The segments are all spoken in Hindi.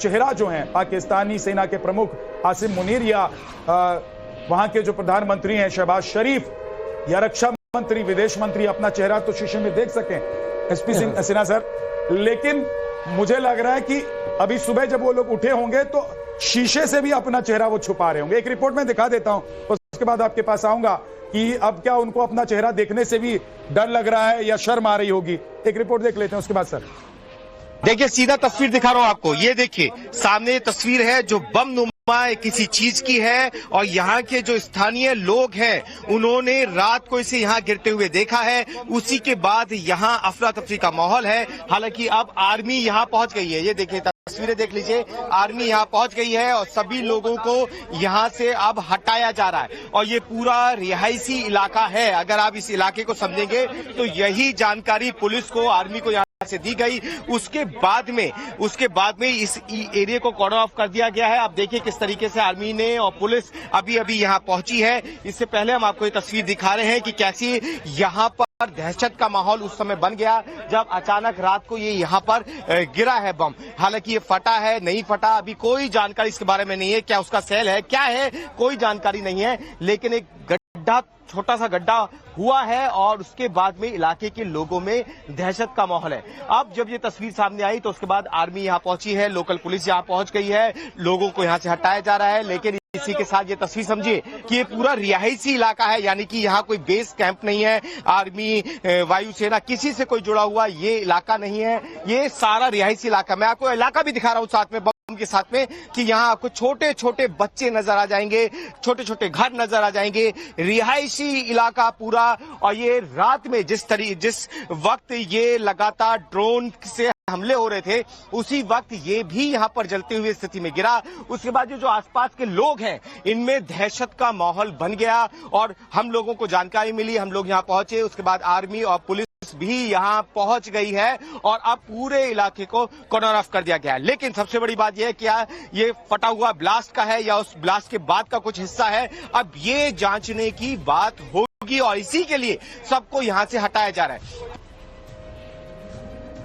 चेहरा जो है पाकिस्तानी सेना के प्रमुख आसिम मुनीर या वहां के जो प्रधानमंत्री हैं शहबाज शरीफ या रक्षा मंत्री, विदेश मंत्री अपना चेहरा तो शीशे में देख सकें, एसपी सिन्हा सर, लेकिन मुझे लग रहा है कि अभी सुबह जब वो लोग उठे होंगे तो शीशे से भी अपना चेहरा वो छुपा रहे होंगे। एक रिपोर्ट में दिखा देता हूं, उसके बाद आपके पास आऊंगा कि अब क्या उनको अपना चेहरा देखने से भी डर लग रहा है या शर्म आ रही होगी। एक रिपोर्ट देख लेते हैं, उसके बाद सर देखिए सीधा तस्वीर दिखा रहा हूं आपको। ये देखिए सामने तस्वीर है जो बम नुमा किसी चीज की है और यहाँ के जो स्थानीय लोग हैं उन्होंने रात को इसे यहाँ गिरते हुए देखा है। उसी के बाद यहाँ अफरा तफरी का माहौल है। हालांकि अब आर्मी यहाँ पहुंच गई है। ये देखिए तस्वीरें देख लीजिए, आर्मी यहाँ पहुंच गई है और सभी लोगों को यहाँ से अब हटाया जा रहा है और ये पूरा रिहायशी इलाका है। अगर आप इस इलाके को समझेंगे तो यही जानकारी पुलिस को, आर्मी को यहाँ से दी गई। उसके बाद में इस एरिया को कॉर्डन ऑफ कर दिया गया है। आप देखिए किस तरीके से आर्मी ने और पुलिस अभी यहाँ पहुंची है। इससे पहले हम आपको ये तस्वीर दिखा रहे हैं कि कैसी यहाँ पर दहशत का माहौल उस समय बन गया जब अचानक रात को ये यहाँ पर गिरा है बम। हालांकि ये फटा है नहीं फटा अभी कोई जानकारी इसके बारे में नहीं है, क्या उसका सेल है क्या है कोई जानकारी नहीं है, लेकिन एक गड्ढा, छोटा सा गड्ढा हुआ है और उसके बाद में इलाके के लोगों में दहशत का माहौल है। अब जब ये तस्वीर सामने आई तो उसके बाद आर्मी यहाँ पहुंची है, लोकल पुलिस यहाँ पहुंच गई है, लोगों को यहाँ से हटाया जा रहा है। लेकिन इसी के साथ ये तस्वीर समझिए कि ये पूरा रिहायशी इलाका है, यानी कि यहाँ कोई बेस कैंप नहीं है, आर्मी, वायुसेना किसी से कोई जुड़ा हुआ ये इलाका नहीं है, ये सारा रिहायशी इलाका। मैं आपको इलाका भी दिखा रहा हूँ साथ में के साथ में कि यहाँ आपको छोटे छोटे बच्चे नजर आ जाएंगे, छोटे छोटे घर नजर आ जाएंगे, रिहायशी इलाका पूरा। और ये रात में जिस वक्त ये लगातार ड्रोन से हमले हो रहे थे उसी वक्त ये भी यहाँ पर जलते हुए स्थिति में गिरा। उसके बाद जो आसपास के लोग हैं इनमें दहशत का माहौल बन गया और हम लोगों को जानकारी मिली, हम लोग यहाँ पहुंचे। उसके बाद आर्मी और पुलिस भी यहाँ पहुंच गई है और अब पूरे इलाके को कॉर्डन ऑफ कर दिया गया है। लेकिन सबसे बड़ी बात यह है क्या ये फटा हुआ ब्लास्ट का है या उस ब्लास्ट के बाद का कुछ हिस्सा है, अब ये जांचने की बात होगी और इसी के लिए सबको यहाँ से हटाया जा रहा है।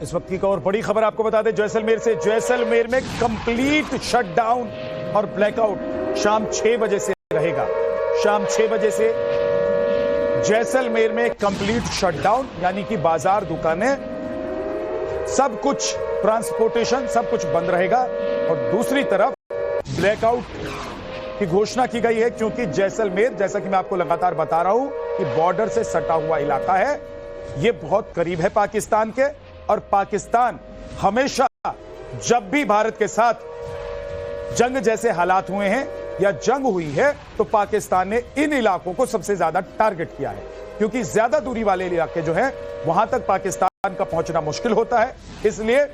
इस वक्त की और बड़ी खबर आपको बता दें जैसलमेर से। जैसलमेर में कंप्लीट शटडाउन और ब्लैकआउट शाम 6 बजे से रहेगा। शाम 6 बजे से जैसलमेर में कंप्लीट शटडाउन, यानी कि बाजार, दुकानें, सब कुछ, ट्रांसपोर्टेशन सब कुछ बंद रहेगा। और दूसरी तरफ ब्लैकआउट की घोषणा की गई है क्योंकि जैसलमेर, जैसा कि मैं आपको लगातार बता रहा हूं कि बॉर्डर से सटा हुआ इलाका है, ये बहुत करीब है पाकिस्तान के। और पाकिस्तान हमेशा जब भी भारत के साथ जंग जैसे हालात हुए हैं या जंग हुई है तो पाकिस्तान ने इन इलाकों को सबसे ज्यादा टारगेट किया है, क्योंकि ज्यादा दूरी वाले इलाके जो हैं वहां तक पाकिस्तान का पहुंचना मुश्किल होता है। इसलिए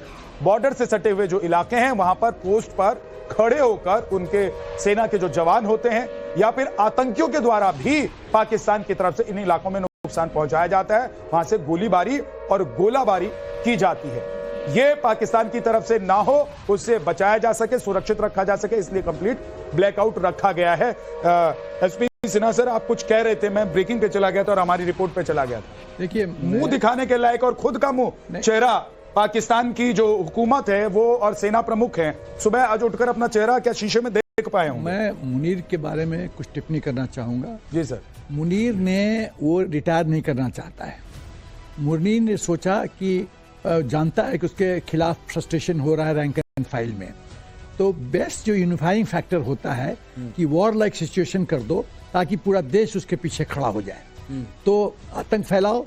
बॉर्डर से सटे हुए जो इलाके हैं वहां पर पोस्ट पर खड़े होकर उनके सेना के जो जवान होते हैं या फिर आतंकियों के द्वारा भी पाकिस्तान की तरफ से इन इलाकों में नुकसान पहुंचाया जाता है, वहां से गोलीबारी और गोलाबारी की जाती है। ये पाकिस्तान की तरफ से ना हो, उससे बचाया जा सके, सुरक्षित रखा जा सके, इसलिए कंप्लीट ब्लैकआउट रखा गया है। एसपी सिन्हा सर, आप कुछ कह रहे थे, मैं ब्रेकिंग पे चला गया था और हमारी रिपोर्ट पे चला गया था। देखिए, मुंह दिखाने के लायक और खुद का मुंह चेहरा पाकिस्तान की जो हुकूमत है वो और सेना प्रमुख हैं, सुबह आज उठकर अपना चेहरा क्या शीशे में देख पाए होंगे? मैं मुनीर के बारे में कुछ टिप्पणी करना चाहूंगा। जी सर। मुनीर ने वो रिटायर नहीं करना चाहता है। मुनीर ने सोचा कि जानता है कि उसके खिलाफ फ्रस्ट्रेशन हो रहा है रैंक एंड फाइल में, तो बेस्ट जो यूनिफाइंग फैक्टर होता है कि वॉर लाइक सिचुएशन कर दो ताकि पूरा देश उसके पीछे खड़ा हो जाए। तो आतंक फैलाओ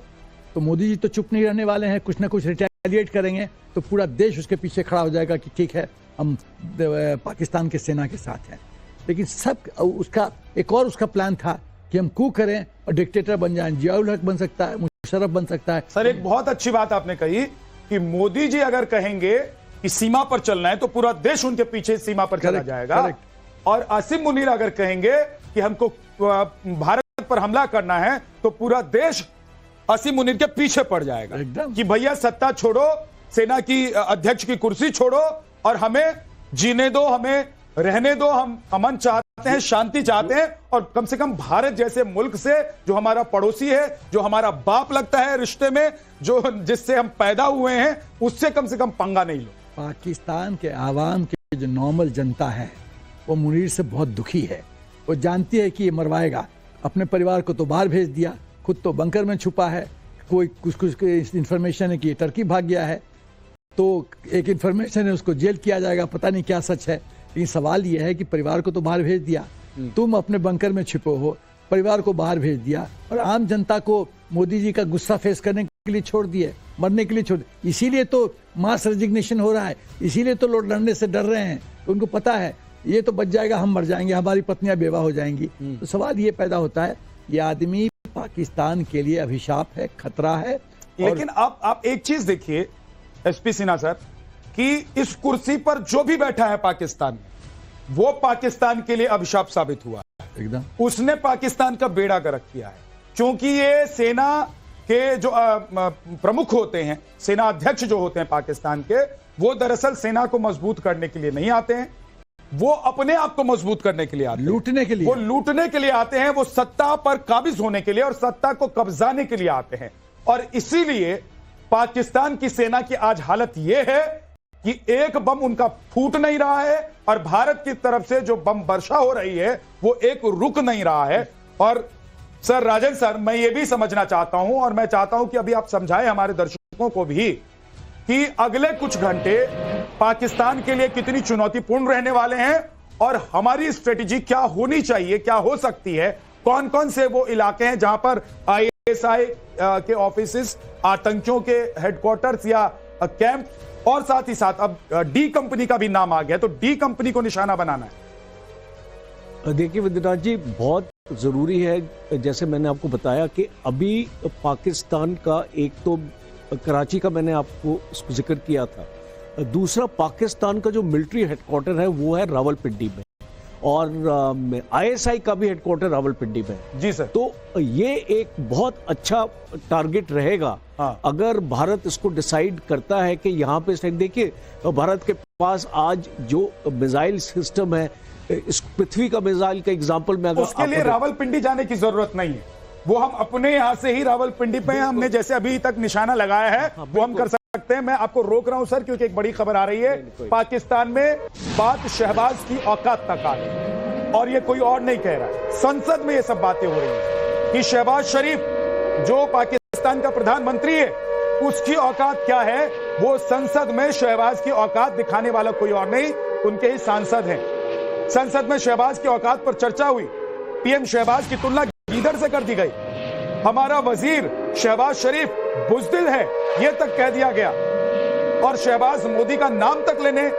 तो मोदी जी तो चुप नहीं रहने वाले हैं, कुछ ना कुछ रिटेलिएट करेंगे तो पूरा देश उसके पीछे खड़ा हो जाएगा कि ठीक है हम पाकिस्तान के सेना के साथ हैं। लेकिन सब उसका एक और उसका प्लान था कि हम कू करें और डिक्टेटर बन जाएं। जियाउल हक बन सकता है, मुशर्रफ बन सकता है। सर, एक बहुत अच्छी बात आपने कही कि मोदी जी अगर कहेंगे कि सीमा पर चलना है तो पूरा देश उनके पीछे सीमा पर चला जाएगा। और आसिम मुनीर अगर कहेंगे कि हमको भारत पर हमला करना है तो पूरा देश आसिम मुनीर के पीछे पड़ जाएगा कि भैया सत्ता छोड़ो, सेना की अध्यक्ष की कुर्सी छोड़ो और हमें जीने दो, हमें रहने दो, हम अमन चाहते हैं, शांति चाहते हैं और कम से कम भारत जैसे मुल्क से जो हमारा पड़ोसी है, जो हमारा बाप लगता है रिश्ते में, जो जिससे हम पैदा हुए हैं, उससे कम पंगा नहीं लो। पाकिस्तान के आवाम के जो नॉर्मल जनता है वो मुनीर से बहुत दुखी है। वो जानती है कि ये मरवाएगा। अपने परिवार को तो बाहर भेज दिया, खुद तो बंकर में छुपा है। कोई कुछ इन्फॉर्मेशन है कि ये टर्की भाग गया है, तो एक इन्फॉर्मेशन है उसको जेल किया जाएगा, पता नहीं क्या सच है। लेकिन सवाल ये है कि परिवार को तो बाहर भेज दिया, तुम अपने बंकर में छिपो हो, परिवार को बाहर भेज दिया और आम जनता को मोदी जी का गुस्सा फेस करने के लिए छोड़ दिए, मरने के लिए छोड़ दिए। इसीलिए तो मास रेजिग्नेशन हो रहा है, इसीलिए तो लोग लड़ने से डर रहे हैं। उनको पता है ये तो बच जाएगा, हम मर जाएंगे, हमारी पत्नियां बेवा हो जाएंगी। तो सवाल ये पैदा होता है, ये आदमी पाकिस्तान के लिए अभिशाप है, खतरा है। लेकिन आप एक चीज देखिए एसपी सिन्हा सर, कि इस कुर्सी पर जो भी बैठा है पाकिस्तान में, वो पाकिस्तान के लिए अभिशाप साबित हुआ है एकदम। उसने पाकिस्तान का बेड़ा गर्क किया है, क्योंकि ये सेना के जो प्रमुख होते हैं, सेना अध्यक्ष जो होते हैं पाकिस्तान के, वो दरअसल सेना को मजबूत करने के लिए नहीं आते हैं, वो अपने आप को मजबूत करने के लिए आते हैं, लूटने के लिए। वो लूटने के लिए आते हैं, वो सत्ता पर काबिज होने के लिए और सत्ता को कब्जाने के लिए आते हैं। और इसीलिए पाकिस्तान की सेना की आज हालत यह है कि एक बम उनका फूट नहीं रहा है और भारत की तरफ से जो बम वर्षा हो रही है वो एक रुक नहीं रहा है। और सर राजन सर, मैं ये भी समझना चाहता हूं और मैं चाहता हूं कि अभी आप समझाएं हमारे दर्शकों को भी कि अगले कुछ घंटे पाकिस्तान के लिए कितनी चुनौतीपूर्ण रहने वाले हैं और हमारी स्ट्रेटेजी क्या होनी चाहिए, क्या हो सकती है, कौन कौन से वो इलाके हैं जहां पर आईएसआई के ऑफिसेस, आतंकियों के हेडक्वार्टर्स या कैंप, और साथ ही साथ अब डी कंपनी का भी नाम आ गया, तो डी कंपनी को निशाना बनाना है। देखिए विद्यानाथ जी, बहुत जरूरी है, जैसे मैंने आपको बताया कि अभी पाकिस्तान का एक तो कराची का मैंने आपको जिक्र किया था, दूसरा पाकिस्तान का जो मिलिट्री हेडक्वार्टर है वो है रावलपिंडी में, और आईएसआई का भी हेडक्वार्टर रावलपिंडी में। जी सर। तो ये एक बहुत अच्छा टारगेट रहेगा। हाँ। अगर भारत इसको डिसाइड करता है कि यहाँ पे देखिए, भारत के पास आज जो मिसाइल सिस्टम है, इस पृथ्वी का मिसाइल का एग्जाम्पल में, अगर उसके लिए रावलपिंडी जाने की जरूरत नहीं है, वो हम अपने यहां से ही रावलपिंडी पे हमने जैसे अभी तक निशाना लगाया है वो हम कर सकते हैं। मैं आपको रोक रहा हूं सर, क्योंकि एक बड़ी खबर आ रही है, पाकिस्तान में बात शहबाज की औकात तक आ गई और ये कोई और नहीं कह रहा है, संसद में ये सब बातें हो रही है कि शहबाज शरीफ जो पाकिस्तान का प्रधानमंत्री है उसकी औकात क्या है। वो संसद में शहबाज की औकात दिखाने वाला कोई और नहीं, उनके ही सांसद हैं। संसद में शहबाज की औकात पर चर्चा हुई, पीएम शहबाज की तुलना गीदड़ से कर दी गई, हमारा वजीर शहबाज शरीफ बुज़दिल है यह तक कह दिया गया, और शहबाज मोदी का नाम तक लेने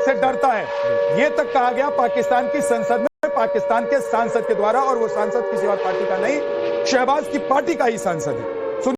से डरता है यह तक कहा गया पाकिस्तान की संसद में, पाकिस्तान के सांसद के द्वारा, और वो सांसद किसी और पार्टी का नहीं, शहबाज की पार्टी का ही सांसद है।